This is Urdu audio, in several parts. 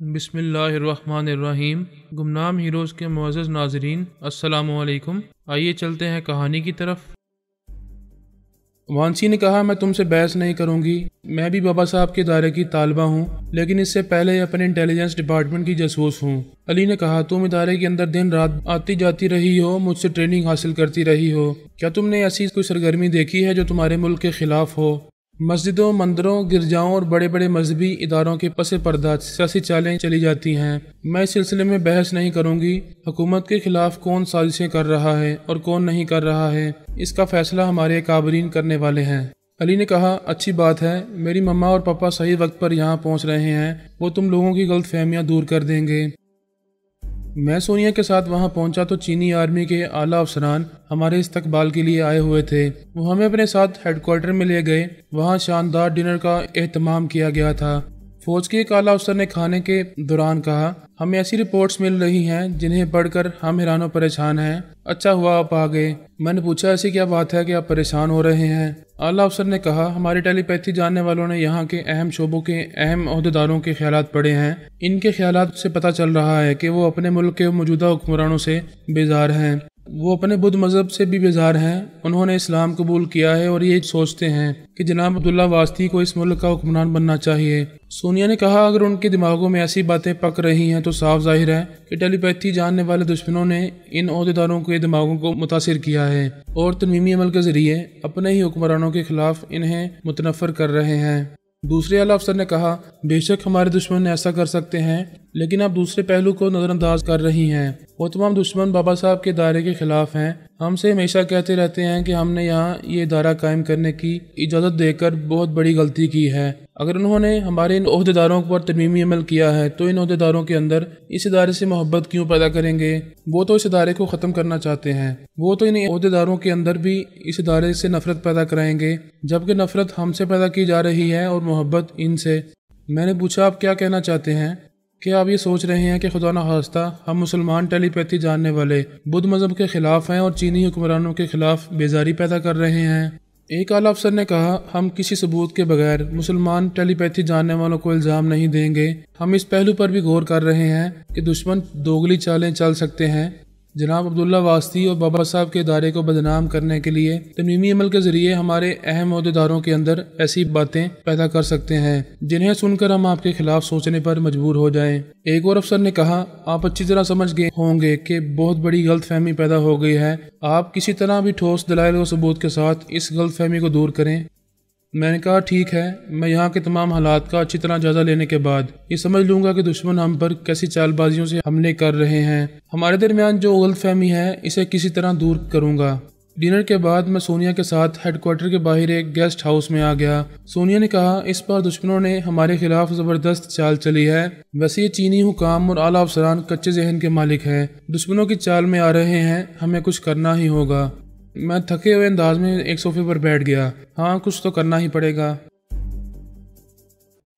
بسم اللہ الرحمن الرحیم۔ گمنام ہیروز کے معزز ناظرین، السلام علیکم۔ آئیے چلتے ہیں کہانی کی طرف۔ وانسی نے کہا، میں تم سے بحث نہیں کروں گی، میں بھی بابا صاحب کے ادارے کی طالبہ ہوں، لیکن اس سے پہلے اپنے انٹیلیجنس ڈپارٹمنٹ کی جاسوس ہوں۔ علی نے کہا، تم ادارے کے اندر دن رات آتی جاتی رہی ہو، مجھ سے ٹریننگ حاصل کرتی رہی ہو، کیا تم نے ایسی کوئی سرگرمی دیکھی ہے جو تمہارے ملک کے خلاف ہو؟ مسجدوں، مندروں، گرجاؤں اور بڑے بڑے مذہبی اداروں کے پس پردہ سیاسی چالیں چلی جاتی ہیں۔ میں اس سلسلے میں بحث نہیں کروں گی۔ حکومت کے خلاف کون سازشیں کر رہا ہے اور کون نہیں کر رہا ہے، اس کا فیصلہ ہمارے اکابرین کرنے والے ہیں۔ علی نے کہا، اچھی بات ہے، میری مما اور پاپا صحیح وقت پر یہاں پہنچ رہے ہیں، وہ تم لوگوں کی غلط فہمیاں دور کر دیں گے۔ میں سونیا کے ساتھ وہاں پہنچا تو چینی آرمی کے اعلیٰ افسران ہمارے استقبال کے لیے آئے ہوئے تھے۔ وہ ہمیں اپنے ساتھ ہیڈ کوارٹر میں لے گئے۔ وہاں شاندار ڈنر کا اہتمام کیا گیا تھا۔ فوج کے ایک اعلیٰ افسر نے کھانے کے دوران کہا، ہمیں ایسی رپورٹس مل رہی ہیں جنہیں پڑھ کر ہم حیران و پریشان ہیں۔ اچھا ہوا آپ آ گئے۔ میں نے پوچھا، ایسی کیا بات ہے کہ آپ پریشان ہو رہے ہیں؟ اعلیٰ افسر نے کہا، ہماری ٹیلی پیتھی جاننے والوں نے یہاں کے اہم شعبوں کے اہم عہدیداروں کے خیالات پڑھے ہیں۔ ان کے خیالات سے پتہ چل رہا ہے کہ وہ اپنے ملک کے موجودہ حکمرانوں سے بیزار ہیں۔ وہ اپنے بدھ مذہب سے بھی بیزار ہیں۔ انہوں نے اسلام قبول کیا ہے اور یہ سوچتے ہیں کہ جناب عبداللہ واسطی کو اس ملک کا حکمران بننا چاہیے۔ سونیا نے کہا، اگر ان کے دماغوں میں ایسی باتیں پک رہی ہیں تو صاف ظاہر ہے کہ ٹیلی پیتھی جاننے والے دشمنوں نے ان عہدیداروں کے دماغوں کو متاثر کیا ہے اور ترمیمی عمل کے ذریعے اپنے ہی حکمرانوں کے خلاف انہیں متنفر کر رہے ہیں۔ دوسرے اعلیٰ افسر نے کہا، بے شک ہمارے دشمن ایسا کر سکتے ہیں، لیکن آپ دوسرے پہلو کو نظر انداز کر رہی ہیں۔ وہ تمام دشمن بابا صاحب کے ادارے کے خلاف ہیں۔ ہم سے ہمیشہ کہتے رہتے ہیں کہ ہم نے یہاں یہ ادارہ قائم کرنے کی اجازت دے کر بہت بڑی غلطی کی ہے۔ اگر انہوں نے ہمارے ان عہدیداروں پر ترمیمی عمل کیا ہے تو ان عہدیداروں کے اندر اس ادارے سے محبت کیوں پیدا کریں گے؟ وہ تو اس ادارے کو ختم کرنا چاہتے ہیں۔ وہ تو ان عہدیداروں کے اندر بھی اس ادارے سے نفرت پیدا کرائیں گے، جبکہ نفرت ہم سے پیدا کی جا رہی ہے اور محبت ان سے۔ میں نے پوچھا، آپ کیا کہنا چاہتے ہیں؟ کیا آپ یہ سوچ رہے ہیں کہ خدا نخواستہ ہم مسلمان ٹیلی پیتھی جاننے والے بدھ مذہب کے خلاف ہیں اور چینی حکمرانوں کے خلاف بیزاری پیدا کر رہے ہیں؟ ایک اعلیٰ افسر نے کہا، ہم کسی ثبوت کے بغیر مسلمان ٹیلی پیتھی جاننے والوں کو الزام نہیں دیں گے۔ ہم اس پہلو پر بھی غور کر رہے ہیں کہ دشمن دوگلی چالیں چل سکتے ہیں۔ جناب عبداللہ واسطی اور بابا صاحب کے ادارے کو بدنام کرنے کے لیے ترمیمی عمل کے ذریعے ہمارے اہم عہدیداروں کے اندر ایسی باتیں پیدا کر سکتے ہیں جنہیں سن کر ہم آپ کے خلاف سوچنے پر مجبور ہو جائیں۔ ایک اور افسر نے کہا، آپ اچھی طرح سمجھ گئے ہوں گے کہ بہت بڑی غلط فہمی پیدا ہو گئی ہے۔ آپ کسی طرح بھی ٹھوس دلائل و ثبوت کے ساتھ اس غلط فہمی کو دور کریں۔ میں نے کہا، ٹھیک ہے، میں یہاں کے تمام حالات کا اچھی طرح جائزہ لینے کے بعد یہ سمجھ لوں گا کہ دشمن ہم پر کیسی چال بازیوں سے حملے کر رہے ہیں۔ ہمارے درمیان جو غلط فہمی ہے اسے کسی طرح دور کروں گا۔ ڈنر کے بعد میں سونیا کے ساتھ ہیڈ کوارٹر کے باہر ایک گیسٹ ہاؤس میں آ گیا۔ سونیا نے کہا، اس بار دشمنوں نے ہمارے خلاف زبردست چال چلی ہے۔ ویسے یہ چینی حکام اور اعلیٰ افسران کچے ذہن کے مالک ہیں، دشمنوں کی چال میں آ رہے ہیں، ہمیں کچھ کرنا ہی ہوگا۔ میں تھکے ہوئے انداز میں ایک صوفے پر بیٹھ گیا۔ ہاں، کچھ تو کرنا ہی پڑے گا۔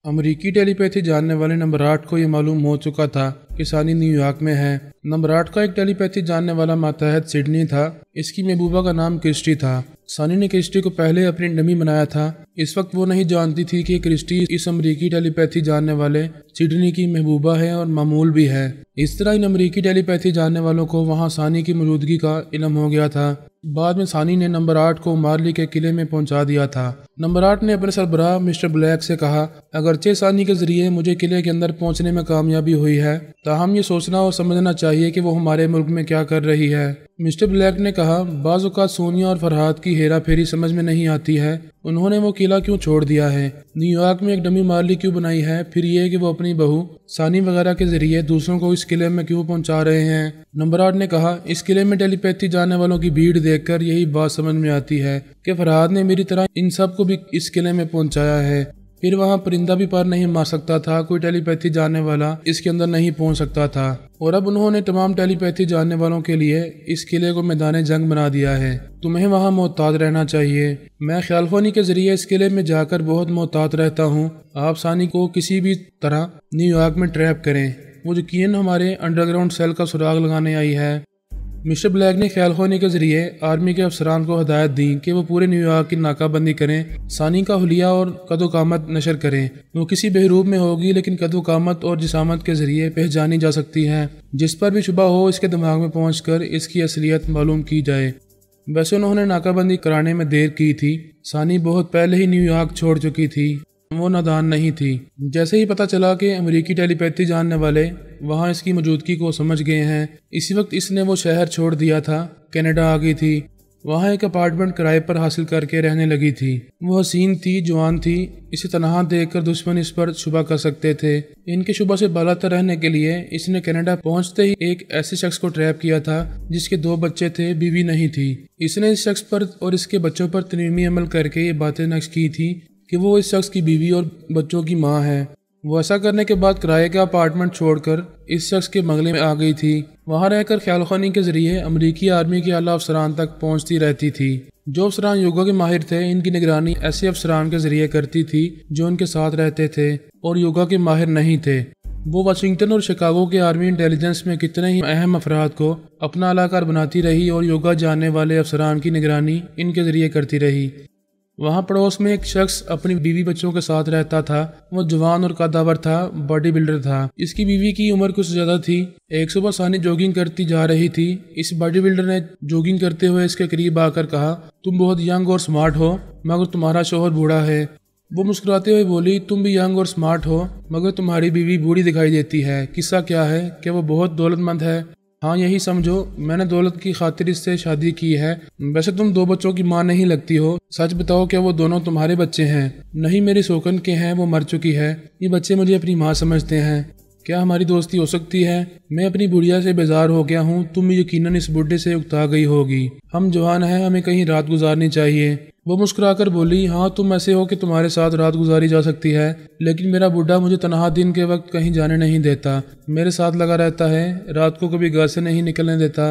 امریکی ٹیلی پیتھی جاننے والے نمبر 8 کو یہ معلوم ہو چکا تھا کہ ثانی نیو یارک میں ہے۔ نمبر 8 کا ایک ٹیلی پیتھی جاننے والا ماتحت سڈنی تھا۔ اس کی محبوبہ کا نام کرسٹی تھا۔ ثانی نے کرسٹی کو پہلے اپنی ڈمی بنایا تھا۔ اس وقت وہ نہیں جانتی تھی کہ کرسٹی اس امریکی ٹیلی پیتھی جاننے والے سڈنی کی محبوبہ ہے اور معمول بھی ہے۔ اس طرح ان امریکی ٹیلی پیتھی جاننے والوں کو وہاں ثانی کی موجودگی کا علم ہو گیا تھا۔ بعد میں ثانی نے نمبر 8 کو مارلی کے قلعے میں پہنچا دیا تھا۔ نمبر 8 نے اپنے سربراہ مسٹر بلیک سے کہا، اگرچہ ثانی کے ذریعے مجھے قلعے کے اندر پہنچنے میں کامیابی ہوئی ہے، تاہم یہ سوچنا اور سمجھنا چاہیے کہ وہ ہمارے ملک میں کیا کر رہی ہے۔ مسٹر بلیک نے کہا، بعض اوقات سونیا اور فرحات کی ہیرا پھیری سمجھ میں نہیں آتی ہے۔ انہوں نے وہ قلعہ کیوں چھوڑ دیا ہے؟ نیو یارک میں ایک ڈمی مارلی کیوں بنائی ہے؟ پھر یہ کہ وہ اپنی بہو ثانی وغیرہ کے ذریعے دوسروں کو اس قلعے میں کیوں پہنچا رہے ہیں؟ نمبر 8 نے کہا، اس قلعے میں ٹیلی پیتھی جاننے والوں کی بھیڑ دیکھ کر یہی بات سمجھ میں آتی ہے کہ فرحات نے میری طرح ان سب کو بھی اس قلعے میں پہنچایا ہے۔ پھر وہاں پرندہ بھی پر نہیں مار سکتا تھا، کوئی ٹیلی پیتھی جاننے والا اس کے اندر نہیں پہنچ سکتا تھا، اور اب انہوں نے تمام ٹیلی پیتھی جاننے والوں کے لیے اس قلعے کو میدان جنگ بنا دیا ہے۔ تمہیں وہاں محتاط رہنا چاہیے۔ میں خیال خوانی کے ذریعے اس قلعے میں جا کر بہت محتاط رہتا ہوں۔ آپ ثانی کو کسی بھی طرح نیو یارک میں ٹریپ کریں۔ وہ یقیناً ہمارے انڈر گراؤنڈ سیل کا سراغ لگانے آئی ہے۔ مسٹر بلیک نے خیال خوانی کے ذریعے آرمی کے افسران کو ہدایت دی کہ وہ پورے نیو یارک کی ناکہ بندی کریں، ثانی کا حلیہ اور قد و قامت نشر کریں۔ وہ کسی بحروب میں ہوگی لیکن قد و قامت اور جسامت کے ذریعے پہچانی جا سکتی ہے۔ جس پر بھی شبہ ہو اس کے دماغ میں پہنچ کر اس کی اصلیت معلوم کی جائے۔ ویسے انہوں نے ناکہ بندی کرانے میں دیر کی تھی۔ ثانی بہت پہلے ہی نیو یارک چھوڑ چکی تھی، وہ نادان نہیں تھی۔ جیسے ہی پتہ چلا کہ امریکی ٹیلی پیتھی جاننے والے وہاں اس کی موجودگی کو سمجھ گئے ہیں، اسی وقت اس نے وہ شہر چھوڑ دیا تھا، کینیڈا آ گئی تھی۔ وہاں ایک اپارٹمنٹ کرائے پر حاصل کر کے رہنے لگی تھی۔ وہ حسین تھی، جوان تھی، اسے تنہا دیکھ کر دشمن اس پر شبہ کر سکتے تھے۔ ان کے شبہ سے بالاتر رہنے کے لیے اس نے کینیڈا پہنچتے ہی ایک ایسے شخص کو ٹریپ کیا تھا جس کے 2 بچے تھے، بیوی نہیں تھی۔ اس نے اس شخص پر اور اس کے بچوں پر تنظیمی عمل کر کے یہ باتیں نقش کی تھی کہ وہ اس شخص کی بیوی اور بچوں کی ماں ہے۔ وہ ایسا کرنے کے بعد کرائے کا اپارٹمنٹ چھوڑ کر اس شخص کے بنگلے میں آ گئی تھی۔ وہاں رہ کر خیال خوانی کے ذریعے امریکی آرمی کے اعلیٰ افسران تک پہنچتی رہتی تھی۔ جو افسران یوگا کے ماہر تھے، ان کی نگرانی ایسے افسران کے ذریعے کرتی تھی جو ان کے ساتھ رہتے تھے اور یوگا کے ماہر نہیں تھے۔ وہ واشنگٹن اور شکاگو کے آرمی انٹیلیجنس میں کتنے ہی اہم افراد کو اپنا علاقار بناتی رہی اور یوگا جاننے والے افسران کی نگرانی ان کے ذریعے کرتی رہی۔ وہاں پڑوس میں ایک شخص اپنی بیوی بچوں کے ساتھ رہتا تھا۔ وہ جوان اور قدآور تھا، باڈی بلڈر تھا۔ اس کی بیوی کی عمر کچھ زیادہ تھی۔ ایک صبح ثانی جوگنگ کرتی جا رہی تھی۔ اس باڈی بلڈر نے جوگنگ کرتے ہوئے اس کے قریب آ کر کہا، تم بہت ینگ اور سمارٹ ہو، مگر تمہارا شوہر بوڑھا ہے۔ وہ مسکراتے ہوئے بولی، تم بھی ینگ اور سمارٹ ہو، مگر تمہاری بیوی بوڑھی دکھائی دیتی ہے۔ قصہ کیا ہے؟ کہ وہ بہت دولت مند ہے؟ ہاں یہی سمجھو، میں نے دولت کی خاطر اس سے شادی کی ہے۔ ویسے تم 2 بچوں کی ماں نہیں لگتی ہو، سچ بتاؤ کہ وہ دونوں تمہارے بچے ہیں؟ نہیں، میری سوکن کے ہیں، وہ مر چکی ہے۔ یہ بچے مجھے اپنی ماں سمجھتے ہیں۔ کیا ہماری دوستی ہو سکتی ہے؟ میں اپنی بڑھیا سے بیزار ہو گیا ہوں، تم یقیناً اس بڈھے سے اکتا گئی ہوگی۔ ہم جوان ہیں، ہمیں کہیں رات گزارنی چاہیے۔ وہ مسکرا کر بولی، ہاں تم ایسے ہو کہ تمہارے ساتھ رات گزاری جا سکتی ہے، لیکن میرا بڈھا مجھے تنہا دن کے وقت کہیں جانے نہیں دیتا، میرے ساتھ لگا رہتا ہے، رات کو کبھی گھر سے نہیں نکلنے دیتا۔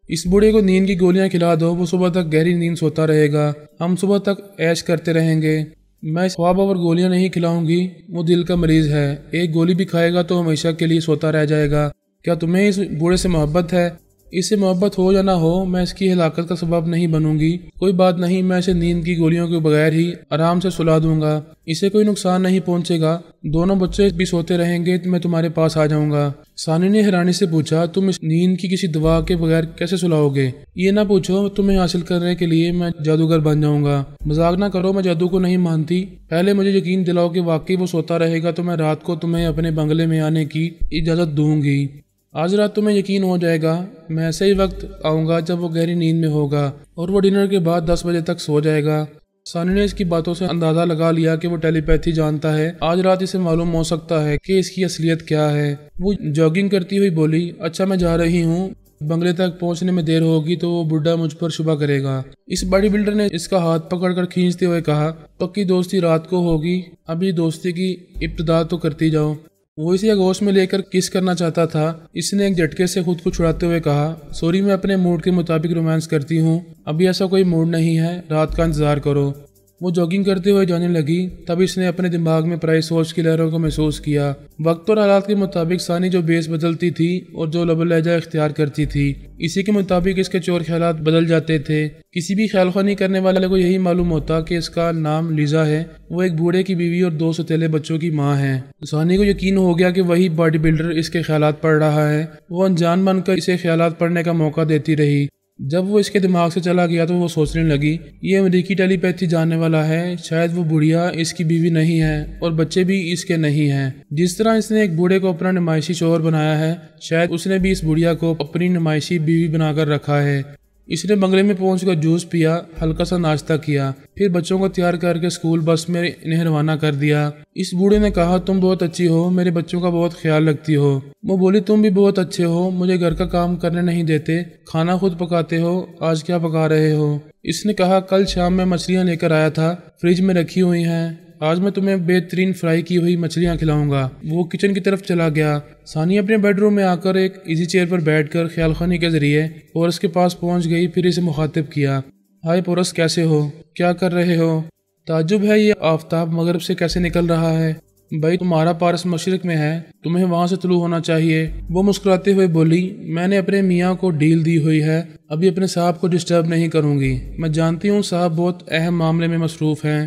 اس بوڑھے کو نیند کی گولیاں کھلا دو، وہ صبح تک گہری نیند سوتا رہے گا، ہم صبح تک عیش کرتے رہیں گے۔ میں اس خواب اور گولیاں نہیں کھلاؤں گی، وہ دل کا مریض ہے، ایک گولی بھی کھائے گا تو ہمیشہ کے لیے سوتا رہ جائے گا۔ کیا تمہیں اس بوڑھے سے محبت ہے؟ اس سے محبت ہو یا نہ ہو، میں اس کی ہلاکت کا سبب نہیں بنوں گی۔ کوئی بات نہیں، میں اسے نیند کی گولیوں کے بغیر ہی آرام سے سلا دوں گا، اسے کوئی نقصان نہیں پہنچے گا، دونوں بچے بھی سوتے رہیں گے، میں تمہارے پاس آ جاؤں گا۔ ثانی نے حیرانی سے پوچھا، تم اس نیند کی کسی دوا کے بغیر کیسے سلاؤ گے؟ یہ نہ پوچھو، تمہیں حاصل کرنے کے لیے میں جادوگر بن جاؤں گا۔ مذاق نہ کرو، میں جادو کو نہیں مانتی، پہلے مجھے یقین دلاؤ کہ واقعی وہ سوتا رہے گا تو میں رات کو تمہیں اپنے بنگلے میں آنے کی اجازت دوں گی۔ آج رات تمہیں یقین ہو جائے گا، میں ایسے ہی وقت آؤں گا جب وہ گہری نیند میں ہوگا اور وہ ڈنر کے بعد 10 بجے تک سو جائے گا۔ ثانی نے اس کی باتوں سے اندازہ لگا لیا کہ وہ ٹیلی پیتھی جانتا ہے، آج رات اسے معلوم ہو سکتا ہے کہ اس کی اصلیت کیا ہے۔ وہ جاگنگ کرتی ہوئی بولی، اچھا میں جا رہی ہوں، بنگلے تک پہنچنے میں دیر ہوگی تو وہ بڈھا مجھ پر شبہ کرے گا۔ اس باڈی بلڈر نے اس کا ہاتھ پکڑ کر کھینچتے ہوئے کہا، پکی دوستی رات کو ہوگی، ابھی دوستی کی ابتدا تو کرتی جاؤ۔ وہ اسے اگوش میں لے کر کس کرنا چاہتا تھا، اس نے ایک جھٹکے سے خود کو چھڑاتے ہوئے کہا، سوری میں اپنے موڈ کے مطابق رومانس کرتی ہوں، ابھی ایسا کوئی موڈ نہیں ہے، رات کا انتظار کرو۔ وہ جاگنگ کرتے ہوئے جانے لگی، تب اس نے اپنے دماغ میں پرائی سوچ کی لہروں کو محسوس کیا۔ وقت اور حالات کے مطابق ثانی جو بیس بدلتی تھی اور جو لب و لہجہ اختیار کرتی تھی، اسی کے مطابق اس کے چور خیالات بدل جاتے تھے۔ کسی بھی خیال خوانی کرنے والے کو یہی معلوم ہوتا کہ اس کا نام لیزا ہے، وہ ایک بوڑھے کی بیوی اور 2 ستیلے بچوں کی ماں ہے۔ ثانی کو یقین ہو گیا کہ وہی باڈی بلڈر اس کے خیالات پڑھ رہا ہے۔ وہ انجان بن کر اسے خیالات پڑھنے کا موقع دیتی رہی۔ جب وہ اس کے دماغ سے چلا گیا تو وہ سوچنے لگی، یہ امریکی ٹیلی پیتھی جاننے والا ہے، شاید وہ بڑھیا اس کی بیوی نہیں ہے اور بچے بھی اس کے نہیں ہیں۔ جس طرح اس نے ایک بوڑھے کو اپنا نمائشی شوہر بنایا ہے، شاید اس نے بھی اس بڑھیا کو اپنی نمائشی بیوی بنا کر رکھا ہے۔ اس نے بنگلے میں پہنچ کر جوس پیا، ہلکا سا ناشتہ کیا، پھر بچوں کو تیار کر کے اسکول بس میں انہیں روانہ کر دیا۔ اس بوڑھے نے کہا، تم بہت اچھی ہو، میرے بچوں کا بہت خیال رکھتی ہو۔ وہ بولی، تم بھی بہت اچھے ہو، مجھے گھر کا کام کرنے نہیں دیتے، کھانا خود پکاتے ہو، آج کیا پکا رہے ہو؟ اس نے کہا، کل شام میں مچھلیاں لے کر آیا تھا، فریج میں رکھی ہوئی ہیں، آج میں تمہیں بہترین فرائی کی ہوئی مچھلیاں کھلاؤں گا۔ وہ کچن کی طرف چلا گیا۔ ثانی اپنے بیڈ روم میں آ کر ایک ایزی چیئر پر بیٹھ کر خیال خوانی کے ذریعے پورس کے پاس پہنچ گئی، پھر اسے مخاطب کیا، ہائے پورس، کیسے ہو؟ کیا کر رہے ہو؟ تعجب ہے، یہ آفتاب مغرب سے کیسے نکل رہا ہے؟ بھائی تمہارا پارس مشرق میں ہے، تمہیں وہاں سے طلوع ہونا چاہیے۔ وہ مسکراتے ہوئے بولی، میں نے اپنے میاں کو ڈیل دی ہوئی ہے، ابھی اپنے صاحب کو ڈسٹرب نہیں کروں گی۔ میں جانتی ہوں صاحب بہت اہم معاملے میں مصروف ہیں۔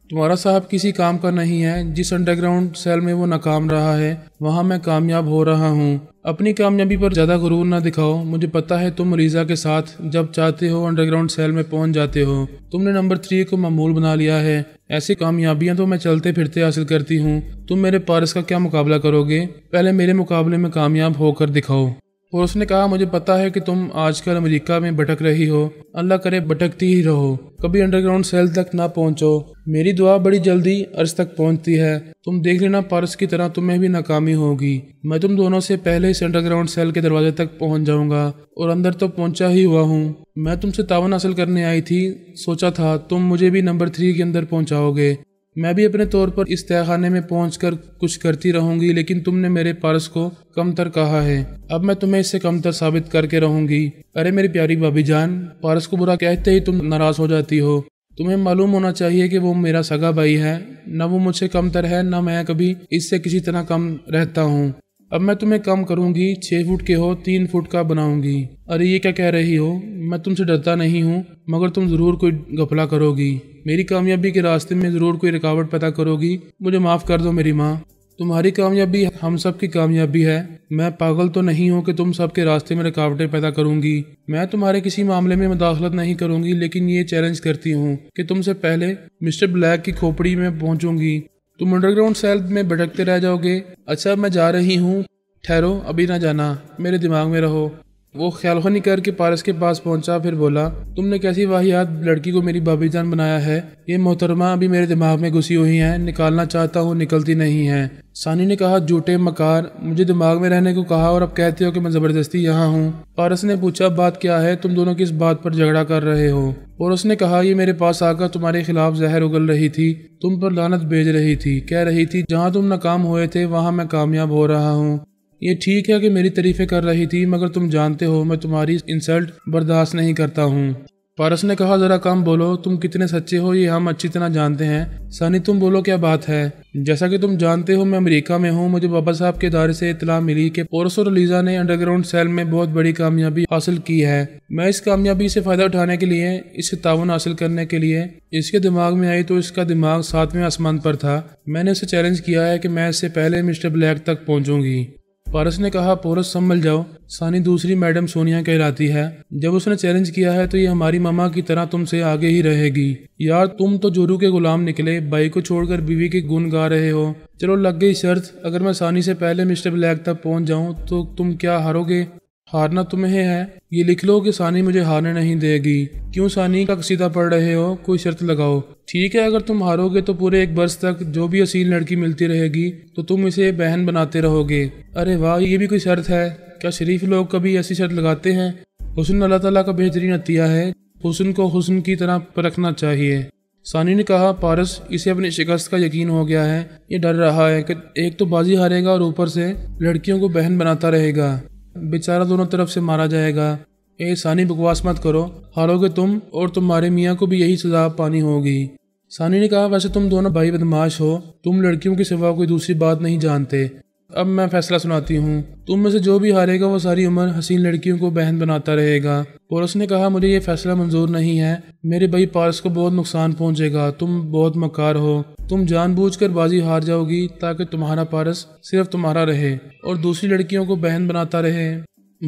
تمہارا صاحب کسی کام کا نہیں ہے، جس انڈر گراؤنڈ سیل میں وہ ناکام رہا ہے وہاں میں کامیاب ہو رہا ہوں۔ اپنی کامیابی پر زیادہ غرور نہ دکھاؤ، مجھے پتا ہے تم مریضہ کے ساتھ جب چاہتے ہو انڈر گراؤنڈ سیل میں پہنچ جاتے ہو۔ تم نے نمبر 3 کو معمول بنا لیا ہے۔ ایسی کامیابیاں تو میں چلتے پھرتے حاصل کرتی ہوں، تم میرے پارس کا کیا مقابلہ کرو گے؟ پہلے میرے مقابلے میں کامیاب ہو کر دکھاؤ۔ اور اس نے کہا، مجھے پتا ہے کہ تم آج کل امریکہ میں بھٹک رہی ہو، اللہ کرے بھٹکتی ہی رہو، کبھی انڈر گراؤنڈ سیل تک نہ پہنچو۔ میری دعا بڑی جلدی عرض تک پہنچتی ہے، تم دیکھ لینا پارس کی طرح تمہیں بھی ناکامی ہوگی۔ میں تم دونوں سے پہلے اس انڈر گراؤنڈ سیل کے دروازے تک پہنچ جاؤں گا، اور اندر تو پہنچا ہی ہوا ہوں۔ میں تم سے تعاون حاصل کرنے آئی تھی، سوچا تھا تم مجھے بھی نمبر 3 کے اندر پہنچاؤ گے۔ میں بھی اپنے طور پر اس تہہ خانے میں پہنچ کر کچھ کرتی رہوں گی، لیکن تم نے میرے پارس کو کم تر کہا ہے، اب میں تمہیں اس سے کم تر ثابت کر کے رہوں گی۔ ارے میری پیاری بھابی جان، پارس کو برا کہتے ہی تم ناراض ہو جاتی ہو۔ تمہیں معلوم ہونا چاہیے کہ وہ میرا سگا بھائی ہے، نہ وہ مجھ سے کم تر ہے، نہ میں کبھی اس سے کسی طرح کم رہتا ہوں۔ اب میں تمہیں کم کروں گی، 6 فٹ کے ہو 3 فٹ کا بناؤں گی۔ ارے یہ کیا کہہ رہی ہو؟ میں تم سے ڈرتا نہیں ہوں، مگر تم ضرور کوئی گھپلا کرو گی، میری کامیابی کے راستے میں ضرور کوئی رکاوٹ پیدا کرو گی۔ مجھے معاف کر دو میری ماں، تمہاری کامیابی ہم سب کی کامیابی ہے۔ میں پاگل تو نہیں ہوں کہ تم سب کے راستے میں رکاوٹیں پیدا کروں گی۔ میں تمہارے کسی معاملے میں مداخلت نہیں کروں گی، لیکن یہ چیلنج کرتی ہوں کہ تم سے پہلے مسٹر بلیک کی کھوپڑی میں پہنچوں گی۔ تم انڈر گراؤنڈ سیل میں بھٹکتے رہ جاؤ گے۔ اچھا میں جا رہی ہوں، ٹھہرو، ابھی نہ جانا، میرے دماغ میں رہو۔ وہ خیال خانی کر کے پارس کے پاس پہنچا، پھر بولا، تم نے کیسی واہیات لڑکی کو میری بھابھی جان بنایا ہے؟ یہ محترمہ ابھی میرے دماغ میں گھسی ہوئی ہیں، نکالنا چاہتا ہوں نکلتی نہیں ہے۔ ثانی نے کہا، جھوٹے مکار، مجھے دماغ میں رہنے کو کہا اور اب کہتے ہو کہ میں زبردستی یہاں ہوں۔ پارس نے پوچھا، بات کیا ہے؟ تم دونوں کس بات پر جھگڑا کر رہے ہو؟ اور اس نے کہا، یہ میرے پاس آ کر تمہارے خلاف زہر اگل رہی تھی، تم پر لعنت بھیج رہی تھی، کہہ رہی تھی جہاں تم ناکام ہوئے تھے وہاں میں کامیاب ہو رہا ہوں۔ یہ ٹھیک ہے کہ میری تعریفیں کر رہی تھی، مگر تم جانتے ہو میں تمہاری انسلٹ برداشت نہیں کرتا ہوں۔ پارس نے کہا، ذرا کم بولو، تم کتنے سچے ہو یہ ہم اچھی طرح جانتے ہیں۔ ثانی تم بولو کیا بات ہے؟ جیسا کہ تم جانتے ہو میں امریکہ میں ہوں، مجھے بابا صاحب کے ادارے سے اطلاع ملی کہ پورس اور لیزا نے انڈر گراؤنڈ سیل میں بہت بڑی کامیابی حاصل کی ہے۔ میں اس کامیابی سے فائدہ اٹھانے کے لیے، اس سے تعاون حاصل کرنے کے لیے اس کے دماغ میں آئی تو اس کا دماغ 7ویں آسمان پر تھا۔ میں نے اسے چیلنج کیا ہے کہ میں اس سے پہلے مسٹر بلیک تک پہنچوں گی۔ پارس نے کہا، پورس سنبھل جاؤ، ثانی دوسری میڈم سونیا کہلاتی ہے، جب اس نے چیلنج کیا ہے تو یہ ہماری ماما کی طرح تم سے آگے ہی رہے گی۔ یار تم تو جورو کے غلام نکلے، بھائی کو چھوڑ کر بیوی کے گن گا رہے ہو۔ چلو لگ گئی شرط، اگر میں ثانی سے پہلے مسٹر بلیک تک پہنچ جاؤں تو تم کیا ہارو گے؟ ہارنا تمہیں ہے، یہ لکھ لو کہ ثانی مجھے ہارنے نہیں دے گی۔ کیوں ثانی کا قصیدہ پڑھ رہے ہو؟ کوئی شرط لگاؤ۔ ٹھیک ہے، اگر تم ہارو گے تو پورے 1 برس تک جو بھی اصیل لڑکی ملتی رہے گی تو تم اسے بہن بناتے رہو گے۔ ارے واہ، یہ بھی کوئی شرط ہے؟ کیا شریف لوگ کبھی ایسی شرط لگاتے ہیں؟ حسن اللہ تعالیٰ کا بہترین عطیہ ہے، حسن کو حسن کی طرح پرکھنا چاہیے۔ ثانی نے کہا، پارس اسے اپنی شکست کا یقین ہو گیا ہے، یہ ڈر رہا ہے کہ ایک تو بازی ہارے گا اور اوپر سے لڑکیوں کو بہن بناتا رہے گا، بیچارہ دونوں طرف سے مارا جائے گا۔ اے ثانی بکواس مت کرو، ہارو گے تم اور تمہارے میاں کو بھی یہی سزا پانی ہوگی۔ ثانی نے کہا، ویسے تم دونوں بھائی بدماش ہو، تم لڑکیوں کے سوا کوئی دوسری بات نہیں جانتے۔ اب میں فیصلہ سناتی ہوں، تم میں سے جو بھی ہارے گا وہ ساری عمر حسین لڑکیوں کو بہن بناتا رہے گا۔ پورس نے کہا، مجھے یہ فیصلہ منظور نہیں ہے، میرے بھائی پارس کو بہت نقصان پہنچے گا، تم بہت مکار ہو، تم جان بوجھ کر بازی ہار جاؤ گی تاکہ تمہارا پارس صرف تمہارا رہے اور دوسری لڑکیوں کو بہن بناتا رہے۔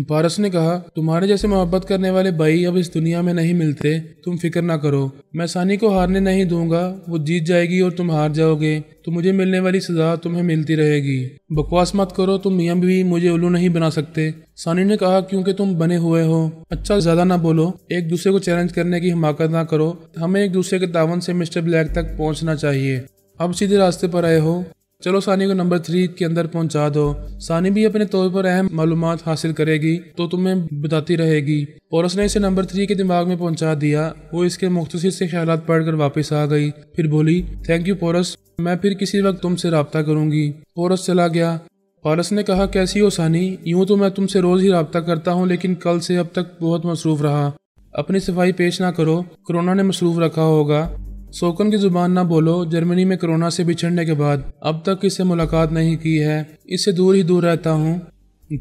پارس نے کہا، تمہارے جیسے محبت کرنے والے بھائی اب اس دنیا میں نہیں ملتے، تم فکر نہ کرو، میں ثانی کو ہارنے نہیں دوں گا، وہ جیت جائے گی اور تم ہار جاؤ گے تو مجھے ملنے والی سزا تمہیں ملتی رہے گی۔ بکواس مت کرو، تم میاں بھی مجھے الو نہیں بنا سکتے۔ ثانی نے کہا، کیونکہ تم بنے ہوئے ہو۔ اچھا زیادہ نہ بولو، ایک دوسرے کو چیلنج کرنے کی حماقت نہ کرو، ہمیں ایک دوسرے کے تعاون سے مسٹر بلیک تک پہنچنا چاہیے۔ اب سیدھے راستے پر آئے ہو، چلو ثانی کو نمبر 3 کے اندر پہنچا دو۔ ثانی بھی اپنے طور پر اہم معلومات حاصل کرے گی تو تمہیں بتاتی رہے گی۔ پورس نے اسے نمبر 3 کے دماغ میں پہنچا دیا، وہ اس کے مختصر سے خیالات پڑھ کر واپس آ گئی، پھر بولی، تھینک یو پورس، میں پھر کسی وقت تم سے رابطہ کروں گی۔ پورس چلا گیا۔ پورس نے کہا، کیسی ہو ثانی؟ یوں تو میں تم سے روز ہی رابطہ کرتا ہوں، لیکن کل سے اب تک بہت مصروف رہا۔ اپنی صفائی پیش نہ کرو، کرونا نے مصروف رکھا ہوگا۔ سوکن کی زبان نہ بولو، جرمنی میں کورونا سے بچھڑنے کے بعد اب تک اس سے ملاقات نہیں کی ہے، اس سے دور ہی دور رہتا ہوں۔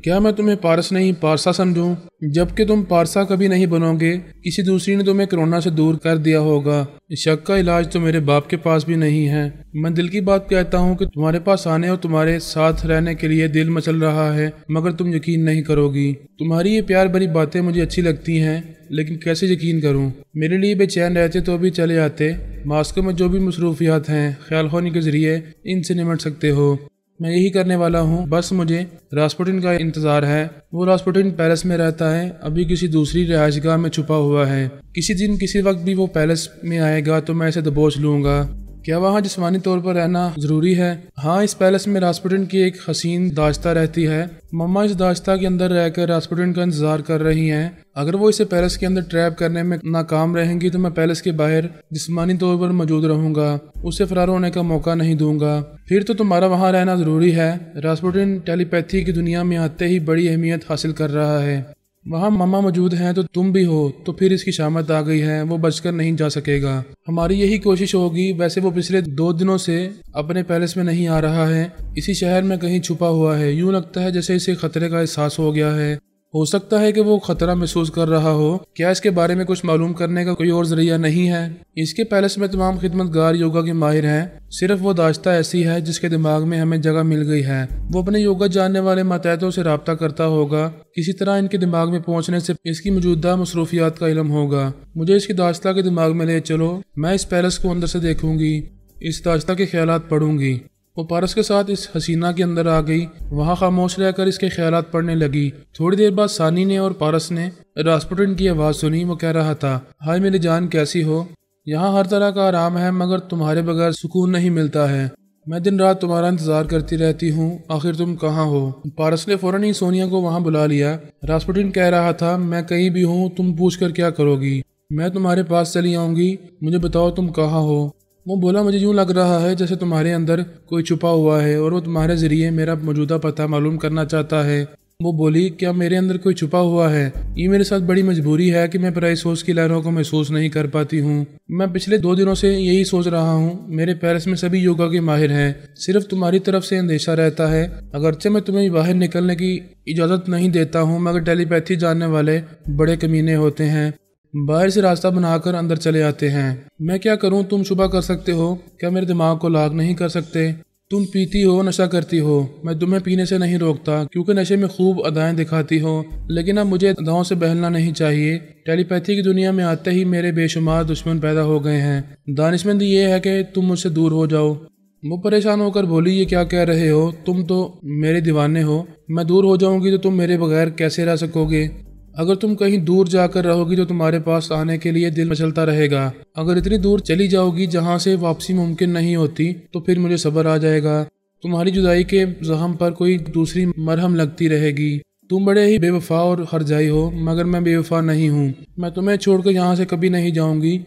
کیا میں تمہیں پارس نہیں پارسا سمجھوں؟ جبکہ تم پارسا کبھی نہیں بنو گے، کسی دوسری نے تمہیں کورونا سے دور کر دیا ہوگا۔ اس شک کا علاج تو میرے باپ کے پاس بھی نہیں ہے۔ میں دل کی بات کہتا ہوں کہ تمہارے پاس آنے اور تمہارے ساتھ رہنے کے لیے دل مچل رہا ہے، مگر تم یقین نہیں کرو گی۔ تمہاری یہ پیار بھری باتیں مجھے اچھی لگتی ہیں، لیکن کیسے یقین کروں؟ میرے لیے بے چین رہتے تو ابھی چلے آتے۔ ماسکو میں جو بھی مصروفیات ہیں، خیال خونی کے ذریعے ان سے نمٹ سکتے ہو۔ میں یہی کرنے والا ہوں، بس مجھے راسپوٹن کا انتظار ہے۔ وہ راسپوٹن پیلس میں رہتا ہے، ابھی کسی دوسری رہائش گاہ میں چھپا ہوا ہے۔ کسی دن کسی وقت بھی وہ پیلس میں آئے گا تو میں اسے دبوچ لوں گا۔ کیا وہاں جسمانی طور پر رہنا ضروری ہے؟ ہاں، اس پیلس میں راسپوٹن کی ایک حسین داشتہ رہتی ہے۔ مما اس داشتہ کے اندر رہ کر راسپوٹن کا انتظار کر رہی ہیں۔ اگر وہ اسے پیلس کے اندر ٹریپ کرنے میں ناکام رہیں گی تو میں پیلس کے باہر جسمانی طور پر موجود رہوں گا، اسے فرار ہونے کا موقع نہیں دوں گا۔ پھر تو تمہارا وہاں رہنا ضروری ہے۔ راسپوٹن ٹیلی پیتھی کی دنیا میں آتے ہی بڑی اہمیت حاصل کر رہا ہے۔ وہاں مما موجود ہیں تو تم بھی ہو، تو پھر اس کی شامت آ گئی ہے، وہ بچ کر نہیں جا سکے گا۔ ہماری یہی کوشش ہوگی۔ ویسے وہ پچھلے 2 دنوں سے اپنے پیلس میں نہیں آ رہا ہے، اسی شہر میں کہیں چھپا ہوا ہے۔ یوں لگتا ہے جیسے اسے خطرے کا احساس ہو گیا ہے۔ ہو سکتا ہے کہ وہ خطرہ محسوس کر رہا ہو۔ کیا اس کے بارے میں کچھ معلوم کرنے کا کوئی اور ذریعہ نہیں ہے؟ اس کے پیلس میں تمام خدمت گار یوگا کے ماہر ہیں، صرف وہ داشتہ ایسی ہے جس کے دماغ میں ہمیں جگہ مل گئی ہے۔ وہ اپنے یوگا جاننے والے ماتحتوں سے رابطہ کرتا ہوگا، کسی طرح ان کے دماغ میں پہنچنے سے اس کی موجودہ مصروفیات کا علم ہوگا۔ مجھے اس کی داشتہ کے دماغ میں لے چلو، میں اس پیلس کو اندر سے دیکھوں گی، اس داشتہ کے خیالات پڑھوں گی۔ وہ پارس کے ساتھ اس حسینہ کے اندر آ گئی، وہاں خاموش رہ کر اس کے خیالات پڑھنے لگی۔ تھوڑی دیر بعد ثانی نے اور پارس نے راسپوٹن کی آواز سنی۔ وہ کہہ رہا تھا، ہائے میری جان، کیسی ہو؟ یہاں ہر طرح کا آرام ہے، مگر تمہارے بغیر سکون نہیں ملتا ہے۔ میں دن رات تمہارا انتظار کرتی رہتی ہوں، آخر تم کہاں ہو؟ پارس نے فوراً ہی سونیا کو وہاں بلا لیا۔ راسپوٹن کہہ رہا تھا، میں کہیں بھی ہوں، تم پوچھ کر کیا کرو گی؟ میں تمہارے پاس چلی آؤں گی، مجھے بتاؤ تم کہاں ہو؟ وہ بولا، مجھے یوں لگ رہا ہے جیسے تمہارے اندر کوئی چھپا ہوا ہے اور وہ تمہارے ذریعے میرا موجودہ پتہ معلوم کرنا چاہتا ہے۔ وہ بولی، کیا میرے اندر کوئی چھپا ہوا ہے؟ یہ میرے ساتھ بڑی مجبوری ہے کہ میں پرائی سوچ کی لہروں کو محسوس نہیں کر پاتی ہوں۔ میں پچھلے 2 دنوں سے یہی سوچ رہا ہوں۔ میرے پیرس میں سبھی یوگا کے ماہر ہیں، صرف تمہاری طرف سے اندیشہ رہتا ہے۔ اگرچہ میں تمہیں باہر نکلنے کی اجازت نہیں دیتا ہوں، مگر ٹیلی پیتھی جاننے والے بڑے کمینے ہوتے ہیں، باہر سے راستہ بنا کر اندر چلے آتے ہیں۔ میں کیا کروں؟ تم شبہ کر سکتے ہو، کیا میرے دماغ کو لاغ نہیں کر سکتے؟ تم پیتی ہو، نشہ کرتی ہو، میں تمہیں پینے سے نہیں روکتا کیونکہ نشے میں خوب ادائیں دکھاتی ہو، لیکن اب مجھے اداؤں سے بہلنا نہیں چاہیے۔ ٹیلی پیتھی کی دنیا میں آتے ہی میرے بے شمار دشمن پیدا ہو گئے ہیں، دانشمند یہ ہے کہ تم مجھ سے دور ہو جاؤ۔ وہ پریشان ہو کر بولی، یہ کیا کہہ رہے ہو؟ تم تو میرے دیوانے ہو، میں دور ہو جاؤں گی تو تم میرے بغیر کیسے رہ سکو گے؟ اگر تم کہیں دور جا کر رہو گی تو تمہارے پاس آنے کے لیے دل مچلتا رہے گا، اگر اتنی دور چلی جاؤ گی جہاں سے واپسی ممکن نہیں ہوتی تو پھر مجھے صبر آ جائے گا، تمہاری جدائی کے زخم پر کوئی دوسری مرہم لگتی رہے گی۔ تم بڑے ہی بے وفا اور ہرجائی ہو، مگر میں بے وفا نہیں ہوں، میں تمہیں چھوڑ کر یہاں سے کبھی نہیں جاؤں گی۔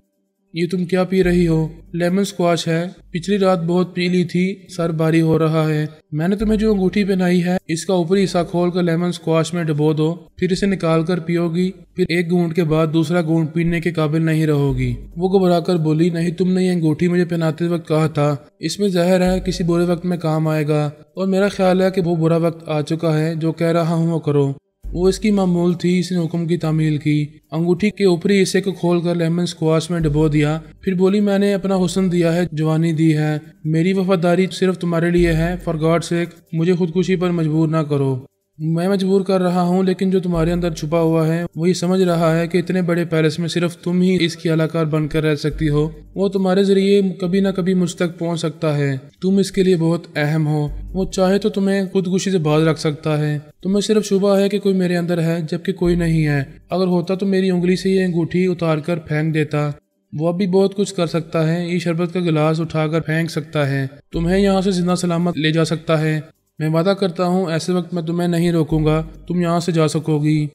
یہ تم کیا پی رہی ہو؟ لیمن سکواش ہے، پچھلی رات بہت پی لی تھی، سر بھاری ہو رہا ہے۔ میں نے تمہیں جو انگوٹھی پہنائی ہے اس کا اوپری حصہ کھول کر لیمن سکواش میں ڈبو دو، پھر اسے نکال کر پیو گی، پھر ایک گھونٹ کے بعد دوسرا گھونٹ پینے کے قابل نہیں رہو گی۔ وہ گھبرا کر بولی، نہیں، تم نے یہ انگوٹھی مجھے پہناتے وقت کہا تھا اس میں زہر ہے، کسی برے وقت میں کام آئے گا، اور میرا خیال ہے کہ وہ برا وقت آ چکا ہے، جو کہہ رہا ہوں وہ کرو۔ وہ اس کی معمول تھی، اس نے حکم کی تعمیل کی، انگوٹھی کے اوپری حصے کو کھول کر لیمن سکواش میں ڈبو دیا، پھر بولی، میں نے اپنا حسن دیا ہے، جوانی دی ہے، میری وفاداری صرف تمہارے لیے ہے، فار گاڈ سیک مجھے خودکشی پر مجبور نہ کرو۔ میں مجبور کر رہا ہوں، لیکن جو تمہارے اندر چھپا ہوا ہے وہ یہ سمجھ رہا ہے کہ اتنے بڑے پیلس میں صرف تم ہی اس کی اہلکار بن کر رہ سکتی ہو، وہ تمہارے ذریعے کبھی نہ کبھی مجھ تک پہنچ سکتا ہے، تم اس کے لیے بہت اہم ہو، وہ چاہے تو تمہیں خودکشی سے باز رکھ سکتا ہے، تمہیں صرف شبہ ہے کہ کوئی میرے اندر ہے جبکہ کوئی نہیں ہے، اگر ہوتا تو میری انگلی سے یہ انگوٹھی اتار کر پھینک دیتا، وہ اب بھی بہت کچھ کر سکتا ہے، یہ شربت کا گلاس اٹھا کر پھینک سکتا ہے، تمہیں یہاں سے زندہ سلامت لے جا سکتا ہے، میں وعدہ کرتا ہوں ایسے وقت میں تمہیں نہیں روکوں گا، تم یہاں سے جا سکو گی۔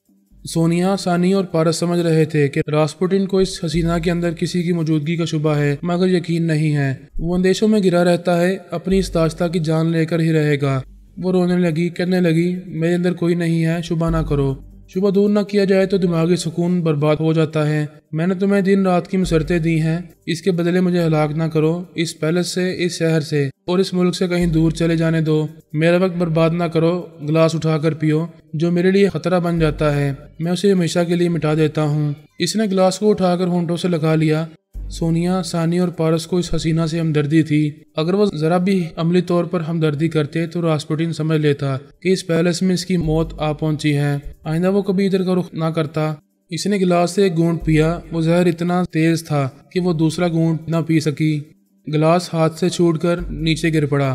سونیا، ثانی اور پارس سمجھ رہے تھے کہ راسپوٹن کو اس حسینہ کے اندر کسی کی موجودگی کا شبہ ہے، مگر یقین نہیں ہے، وہ اندیشوں میں گرا رہتا ہے، اپنی اس داشتہ کی جان لے کر ہی رہے گا۔ وہ رونے لگی، کہنے لگی، میرے اندر کوئی نہیں ہے، شبہ نہ کرو، شبہ دور نہ کیا جائے تو دماغی سکون برباد ہو جاتا ہے۔ میں نے تمہیں دن رات کی مسرتیں دی ہیں، اس کے بدلے مجھے ہلاک نہ کرو، اس پیلس سے، اس شہر سے اور اس ملک سے کہیں دور چلے جانے دو۔ میرا وقت برباد نہ کرو، گلاس اٹھا کر پیو، جو میرے لیے خطرہ بن جاتا ہے میں اسے ہمیشہ کے لیے مٹا دیتا ہوں۔ اس نے گلاس کو اٹھا کر ہونٹوں سے لگا لیا۔ سونیا، ثانی اور پارس کو اس حسینہ سے ہمدردی تھی۔ اگر وہ ذرا بھی عملی طور پر ہمدردی کرتے تو راسپوٹین سمجھ لیتا کہ اس پیلس میں اس کی موت آ پہنچی ہے۔ آئندہ وہ کبھی ادھر کا رخ نہ کرتا۔ اس نے گلاس سے ایک گھونٹ پیا۔ وہ زہر اتنا تیز تھا کہ وہ دوسرا گھونٹ نہ پی سکی۔ گلاس ہاتھ سے چھوٹ کر نیچے گر پڑا۔